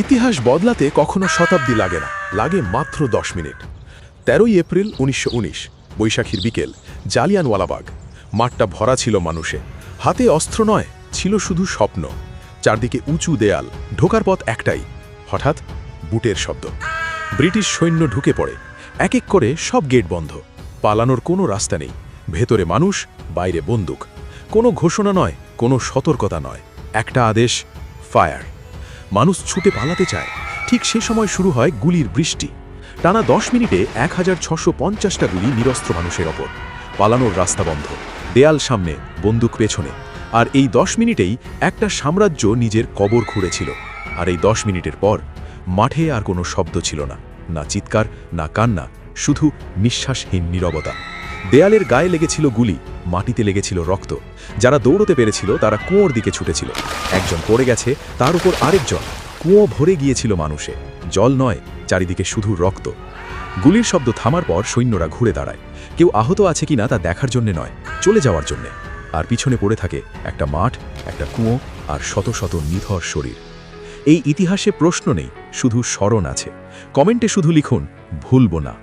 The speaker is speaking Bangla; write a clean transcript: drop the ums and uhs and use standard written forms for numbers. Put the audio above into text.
ইতিহাস বদলাতে কখনো শতাব্দী লাগে না, লাগে মাত্র 10 মিনিট। 13ই এপ্রিল 1919, বৈশাখীর বিকেল, জালিয়ানওয়ালাবাগ। মাঠটা ভরা ছিল মানুষে, হাতে অস্ত্র নয়, ছিল শুধু স্বপ্ন। চারদিকে উঁচু দেয়াল, ঢোকার পথ একটাই। হঠাৎ বুটের শব্দ। ব্রিটিশ সৈন্য ঢুকে পড়ে, এক এক করে সব গেট বন্ধ। পালানোর কোনো রাস্তা নেই। ভেতরে মানুষ, বাইরে বন্দুক। কোনো ঘোষণা নয়, কোনো সতর্কতা নয়, একটা আদেশ, ফায়ার। মানুষ ছুটে পালাতে চায়। ঠিক সে সময় শুরু হয় গুলির বৃষ্টি। টানা 10 মিনিটে 1650টা গুলি নিরস্ত্র মানুষের ওপর। পালানোর রাস্তা বন্ধ, দেয়াল সামনে, বন্দুক পেছনে। আর এই 10 মিনিটেই একটা সাম্রাজ্য নিজের কবর খুঁড়েছিল। আর এই 10 মিনিটের পর মাঠে আর কোনো শব্দ ছিল না, না চিৎকার, না কান্না, শুধু নিঃশ্বাসহীন নীরবতা। দেয়ালের গায়ে লেগেছিল গুলি, মাটিতে লেগেছিল রক্ত। যারা দৌড়তে পেরেছিল তারা কুয়োর দিকে ছুটেছিল। একজন পড়ে গেছে, তার উপর আরেকজন। কুয়ো ভরে গিয়েছিল মানুষে, জল নয়, চারিদিকে শুধু রক্ত। গুলির শব্দ থামার পর সৈন্যরা ঘুরে দাঁড়ায়। কেউ আহত আছে কিনা তা দেখার জন্য নয়, চলে যাওয়ার জন্যে। আর পিছনে পড়ে থাকে একটা মাঠ, একটা কুয়ো, আর শত শত নিথর শরীর। এই ইতিহাসে প্রশ্ন নেই, শুধু স্মরণ আছে। কমেন্টে শুধু লিখুন, ভুলব না।